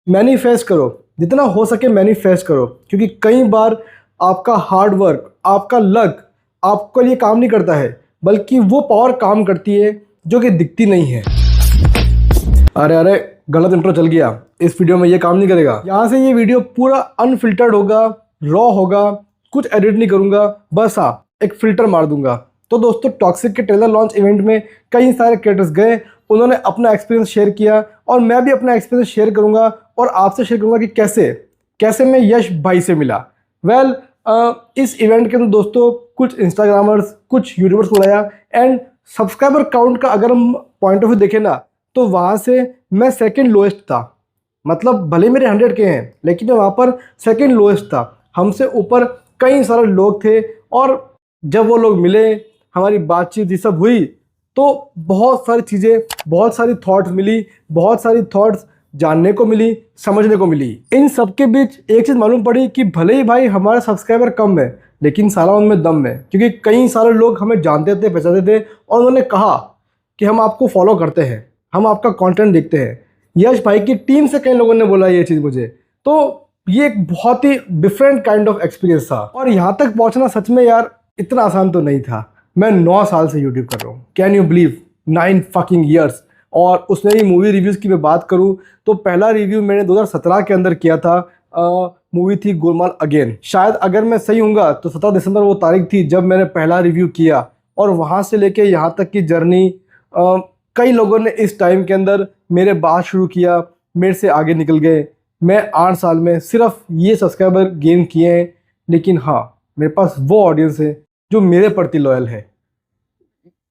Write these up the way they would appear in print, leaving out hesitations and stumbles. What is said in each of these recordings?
Manifest करो, जितना हो सके मैनिफेस्ट करो, क्योंकि कई बार आपका हार्ड वर्क, आपका लक आपके लिए काम नहीं करता है, बल्कि वो पावर काम करती है जो कि दिखती नहीं है। अरे अरे, गलत इंट्रो चल गया। इस वीडियो में ये काम नहीं करेगा। यहाँ से ये वीडियो पूरा अनफिल्टर्ड होगा, रॉ होगा, कुछ एडिट नहीं करूँगा, बस हाँ एक फ़िल्टर मार दूंगा। तो दोस्तों, टॉक्सिक के ट्रेलर लॉन्च इवेंट में कई सारे क्रिएटर्स गए, उन्होंने अपना एक्सपीरियंस शेयर किया और मैं भी अपना एक्सपीरियंस शेयर करूंगा और आपसे शेयर करूंगा कि कैसे कैसे मैं यश भाई से मिला। वेल, इस इवेंट के अंदर दोस्तों कुछ इंस्टाग्रामर्स, कुछ यूट्यूबर्स को बुलाया एंड सब्सक्राइबर काउंट का अगर हम पॉइंट ऑफ व्यू देखें ना, तो वहाँ से मैं सेकेंड लोएस्ट था। मतलब भले मेरे 100 के हैं, लेकिन मैं वहाँ पर सेकेंड लोएस्ट था। हमसे ऊपर कई सारे लोग थे और जब वो लोग मिले, हमारी बातचीत ये सब हुई, तो बहुत सारी चीज़ें, बहुत सारी थॉट्स मिली, बहुत सारी थॉट्स जानने को मिली, समझने को मिली। इन सब के बीच एक चीज़ मालूम पड़ी कि भले ही भाई हमारे सब्सक्राइबर कम है, लेकिन सारा उनमें दम है, क्योंकि कई सारे लोग हमें जानते थे, पहचानते थे और उन्होंने कहा कि हम आपको फॉलो करते हैं, हम आपका कंटेंट देखते हैं। यश भाई की टीम से कई लोगों ने बोला ये चीज़ मुझे। तो ये एक बहुत ही डिफरेंट काइंड ऑफ एक्सपीरियंस था और यहाँ तक पहुँचना सच में यार इतना आसान तो नहीं था। मैं 9 साल से यूट्यूब कर रहा हूँ, can you believe, 9 fucking years. और उसमें भी मूवी रिव्यूज़ की मैं बात करूँ तो पहला रिव्यू मैंने 2017 के अंदर किया था। मूवी थी गोलमाल अगेन। शायद अगर मैं सही हूँगा तो 17 दिसंबर वो तारीख थी जब मैंने पहला रिव्यू किया। और वहाँ से लेके यहाँ तक की जर्नी, कई लोगों ने इस टाइम के अंदर मेरे बात शुरू किया, मेरे से आगे निकल गए। मैं 8 साल में सिर्फ ये सब्सक्राइबर गेन किए हैं, लेकिन हाँ मेरे पास वो ऑडियंस है जो मेरे प्रति लॉयल है।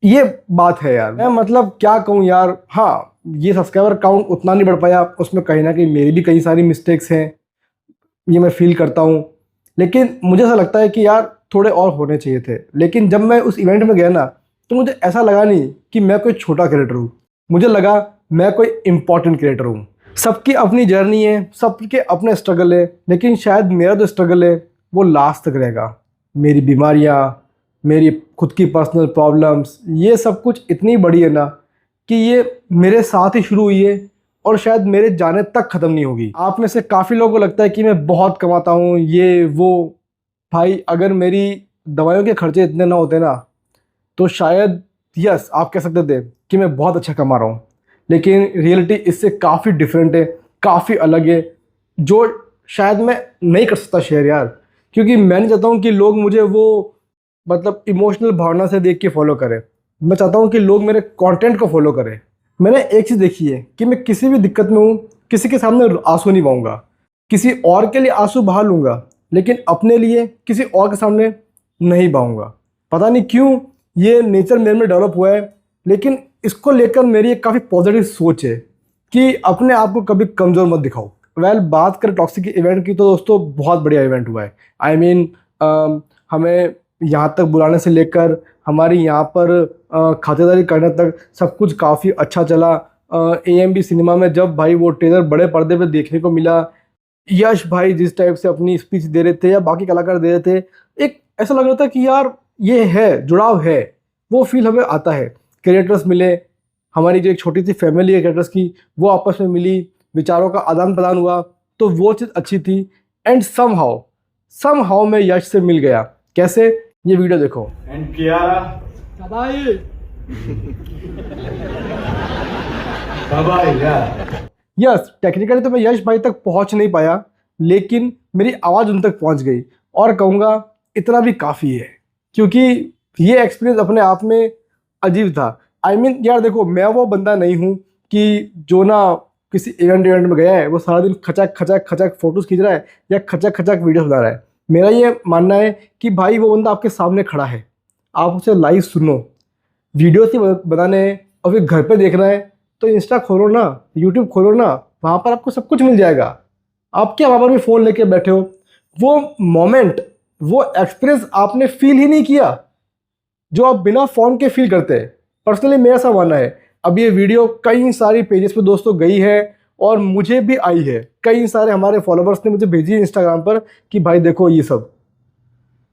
ये बात है यार। मैं मतलब क्या कहूँ यार। हाँ, ये सब्सक्राइबर काउंट उतना नहीं बढ़ पाया, उसमें कहीं ना कहीं मेरी भी कई सारी मिस्टेक्स हैं, ये मैं फील करता हूँ। लेकिन मुझे ऐसा लगता है कि यार थोड़े और होने चाहिए थे। लेकिन जब मैं उस इवेंट में गया ना, तो मुझे ऐसा लगा नहीं कि मैं कोई छोटा क्रिएटर हूँ, मुझे लगा मैं कोई इम्पॉर्टेंट क्रिएटर हूँ। सबकी अपनी जर्नी है, सबके अपने स्ट्रगल है, लेकिन शायद मेरा जो स्ट्रगल है वो लास्ट तक रहेगा। मेरी बीमारियाँ, मेरी खुद की पर्सनल प्रॉब्लम्स, ये सब कुछ इतनी बड़ी है ना कि ये मेरे साथ ही शुरू हुई है और शायद मेरे जाने तक ख़त्म नहीं होगी। आप में से काफ़ी लोगों को लगता है कि मैं बहुत कमाता हूँ, ये वो। भाई अगर मेरी दवाइयों के खर्चे इतने ना होते ना, तो शायद यस आप कह सकते थे कि मैं बहुत अच्छा कमा रहा हूँ। लेकिन रियलिटी इससे काफ़ी डिफरेंट है, काफ़ी अलग है, जो शायद मैं नहीं कर सकता शेयर यार। क्योंकि मैं नहीं चाहता हूँ कि लोग मुझे वो मतलब इमोशनल भावना से देख के फॉलो करें। मैं चाहता हूँ कि लोग मेरे कंटेंट को फॉलो करें। मैंने एक चीज़ देखी है कि मैं किसी भी दिक्कत में हूँ, किसी के सामने आंसू नहीं बहाऊंगा, किसी और के लिए आंसू बहा लूँगा, लेकिन अपने लिए किसी और के सामने नहीं बहाऊंगा। पता नहीं क्यों ये नेचर मेरे में डेवलप हुआ है, लेकिन इसको लेकर मेरी एक काफ़ी पॉजिटिव सोच है कि अपने आप को कभी कमज़ोर मत दिखाओ। वेल, बात करें टॉक्सिक इवेंट की तो दोस्तों बहुत बढ़िया इवेंट हुआ है। आई मीन हमें यहाँ तक बुलाने से लेकर हमारी यहाँ पर खातिरदारी करने तक सब कुछ काफ़ी अच्छा चला। AMB सिनेमा में जब भाई वो ट्रेलर बड़े पर्दे पे देखने को मिला, यश भाई जिस टाइप से अपनी स्पीच दे रहे थे या बाकी कलाकार दे रहे थे, एक ऐसा लग रहा था कि यार ये है, जुड़ाव है, वो फील हमें आता है। क्रिएटर्स मिले, हमारी जो एक छोटी सी फैमिली है क्रिएटर्स की, वो आपस में मिली, विचारों का आदान प्रदान हुआ, तो वो चीज़ अच्छी थी। एंड समहाउ मैं यश से मिल गया। कैसे? ये वीडियो देखो। एंड कियारा भाई यार, यस, टेक्निकली तो मैं यश भाई तक पहुंच नहीं पाया, लेकिन मेरी आवाज़ उन तक पहुंच गई और कहूँगा इतना भी काफ़ी है, क्योंकि ये एक्सपीरियंस अपने आप में अजीब था। आई मीन यार देखो, मैं वो बंदा नहीं हूँ कि जो ना किसी इवेंट में गया है, वो सारा दिन खचक खचक खचक फोटोज़ खींच रहा है या खचक खचक वीडियोस बना रहा है। मेरा ये मानना है कि भाई वो बंदा आपके सामने खड़ा है, आप उसे लाइव सुनो। वीडियोस ही बनाने हैं और फिर घर पे देखना है तो इंस्टा खोलो ना, यूट्यूब खोलो ना, वहाँ पर आपको सब कुछ मिल जाएगा। आप क्या वहाँ पर भी फ़ोन लेके बैठे हो? वो मोमेंट, वो एक्सपीरियंस आपने फील ही नहीं किया जो आप बिना फ़ोन के फील करते हैं। पर्सनली मेरा ऐसा मानना है। अब ये वीडियो कई सारी पेजेस पे दोस्तों गई है और मुझे भी आई है। कई सारे हमारे फॉलोवर्स ने मुझे भेजी है इंस्टाग्राम पर कि भाई देखो ये सब।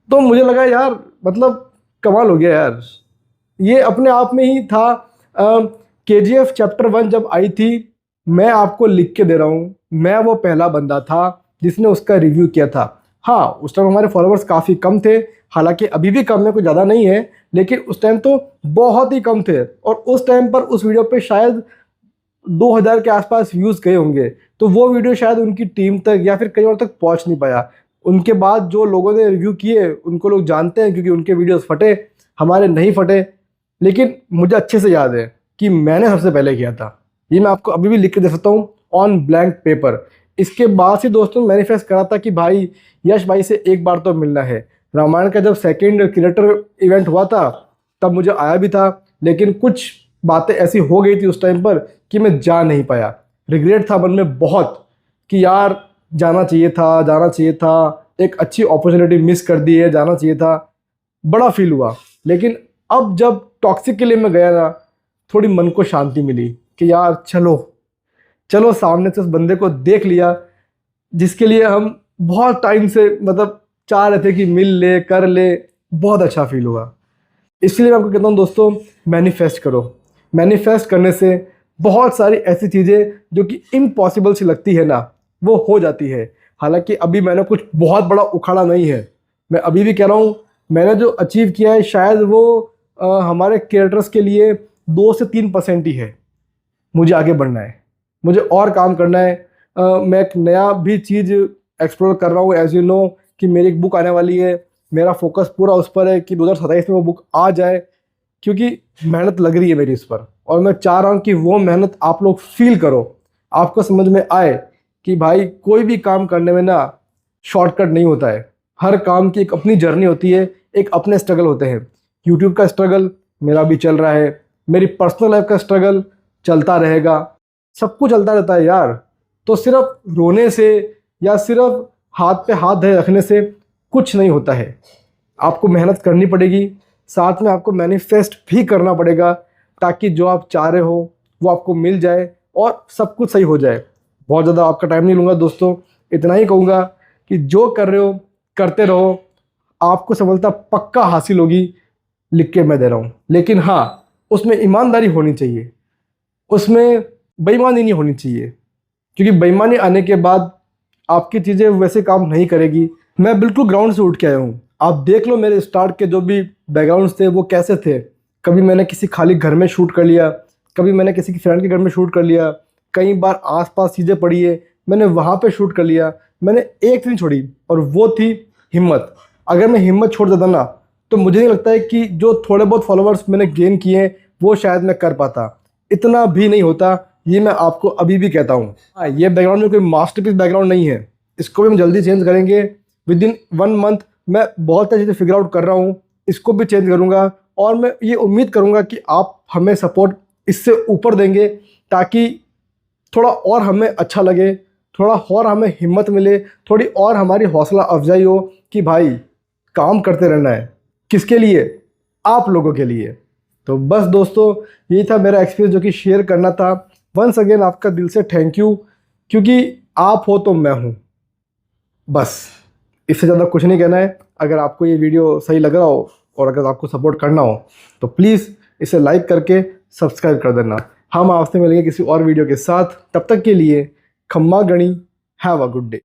तो मुझे लगा यार मतलब कमाल हो गया यार। ये अपने आप में ही था। KGF चैप्टर 1 जब आई थी, मैं आपको लिख के दे रहा हूँ, मैं वो पहला बंदा था जिसने उसका रिव्यू किया था। हाँ, उस टाइम हमारे फॉलोअर्स काफ़ी कम थे, हालांकि अभी भी कम है, कोई ज़्यादा नहीं है, लेकिन उस टाइम तो बहुत ही कम थे। और उस टाइम पर उस वीडियो पे शायद 2000 के आसपास व्यूज़ गए होंगे। तो वो वीडियो शायद उनकी टीम तक या फिर कहीं और तक पहुंच नहीं पाया। उनके बाद जो लोगों ने रिव्यू किए उनको लोग जानते हैं, क्योंकि उनके वीडियोस फटे, हमारे नहीं फटे। लेकिन मुझे अच्छे से याद है कि मैंने सबसे पहले किया था। ये मैं आपको अभी भी लिख के दे सकता हूँ ऑन ब्लैंक पेपर। इसके बाद से दोस्तों मैनिफेस्ट करा था कि भाई यश भाई से एक बार तो मिलना है। रामायण का जब सेकेंड क्रिएटर इवेंट हुआ था तब मुझे आया भी था, लेकिन कुछ बातें ऐसी हो गई थी उस टाइम पर कि मैं जा नहीं पाया। रिग्रेट था मन में बहुत कि यार जाना चाहिए था, जाना चाहिए था, एक अच्छी अपॉर्चुनिटी मिस कर दी है, जाना चाहिए था। बड़ा फील हुआ। लेकिन अब जब टॉक्सिक के लिए मैं गया ना, थोड़ी मन को शांति मिली कि यार चलो चलो, सामने से उस बंदे को देख लिया जिसके लिए हम बहुत टाइम से मतलब चाह रहे थे कि मिल ले, कर ले। बहुत अच्छा फील हुआ। इसलिए मैं आपको कहता हूँ दोस्तों, मैनिफेस्ट करो। मैनिफेस्ट करने से बहुत सारी ऐसी चीज़ें जो कि इम्पॉसिबल सी लगती है ना, वो हो जाती है। हालांकि अभी मैंने कुछ बहुत बड़ा उखाड़ा नहीं है। मैं अभी भी कह रहा हूँ, मैंने जो अचीव किया है शायद वो हमारे क्रिएटर्स के लिए 2 से 3% ही है। मुझे आगे बढ़ना है, मुझे और काम करना है। मैं एक नया भी चीज़ एक्सप्लोर कर रहा हूँ। एज यू नो कि मेरी एक बुक आने वाली है। मेरा फोकस पूरा उस पर है कि 2027 में वो बुक आ जाए, क्योंकि मेहनत लग रही है मेरी इस पर। और मैं चाह रहा हूँ कि वो मेहनत आप लोग फील करो, आपको समझ में आए कि भाई कोई भी काम करने में ना शॉर्टकट नहीं होता है। हर काम की एक अपनी जर्नी होती है, एक अपने स्ट्रगल होते हैं। यूट्यूब का स्ट्रगल मेरा भी चल रहा है, मेरी पर्सनल लाइफ का स्ट्रगल चलता रहेगा, सब कुछ चलता रहता है यार। तो सिर्फ रोने से या सिर्फ हाथ पे हाथ धरे रखने से कुछ नहीं होता है। आपको मेहनत करनी पड़ेगी, साथ में आपको मैनिफेस्ट भी करना पड़ेगा, ताकि जो आप चाह रहे हो वो आपको मिल जाए और सब कुछ सही हो जाए। बहुत ज़्यादा आपका टाइम नहीं लूँगा दोस्तों, इतना ही कहूँगा कि जो कर रहे हो करते रहो, आपको सफलता पक्का हासिल होगी, लिख के मैं दे रहा हूँ। लेकिन हाँ, उसमें ईमानदारी होनी चाहिए, उसमें बेईमानी नहीं होनी चाहिए, क्योंकि बेईमानी आने के बाद आपकी चीज़ें वैसे काम नहीं करेगी। मैं बिल्कुल ग्राउंड से उठ के आया हूँ। आप देख लो मेरे स्टार्ट के जो भी बैकग्राउंड्स थे वो कैसे थे। कभी मैंने किसी खाली घर में शूट कर लिया, कभी मैंने किसी की फ्रेंड के घर में शूट कर लिया, कई बार आसपास चीज़ें पड़ी है मैंने वहाँ पे शूट कर लिया। मैंने एक चीज़ छोड़ी और वो थी हिम्मत। अगर मैं हिम्मत छोड़ देता ना, तो मुझे नहीं लगता है कि जो थोड़े बहुत फॉलोअर्स मैंने गेन किए हैं वो शायद मैं कर पाता। इतना भी नहीं होता, ये मैं आपको अभी भी कहता हूँ। हाँ, ये बैकग्राउंड में कोई मास्टरपीस बैकग्राउंड नहीं है, इसको भी हम जल्दी चेंज करेंगे। विद इन 1 मंथ मैं बहुत सारी चीज़ें फिगर आउट कर रहा हूँ, इसको भी चेंज करूँगा। और मैं ये उम्मीद करूँगा कि आप हमें सपोर्ट इससे ऊपर देंगे, ताकि थोड़ा और हमें अच्छा लगे, थोड़ा और हमें हिम्मत मिले, थोड़ी और हमारी हौसला अफजाई हो कि भाई काम करते रहना है। किसके लिए? आप लोगों के लिए। तो बस दोस्तों, यही था मेरा एक्सपीरियंस जो कि शेयर करना था। वंस अगेन आपका दिल से थैंक यू, क्योंकि आप हो तो मैं हूँ। बस इससे ज़्यादा कुछ नहीं कहना है। अगर आपको ये वीडियो सही लग रहा हो और अगर आपको सपोर्ट करना हो तो प्लीज़ इसे लाइक करके सब्सक्राइब कर देना। हम आपसे मिलेंगे किसी और वीडियो के साथ। तब तक के लिए खम्मा गणी, हैव अ गुड डे।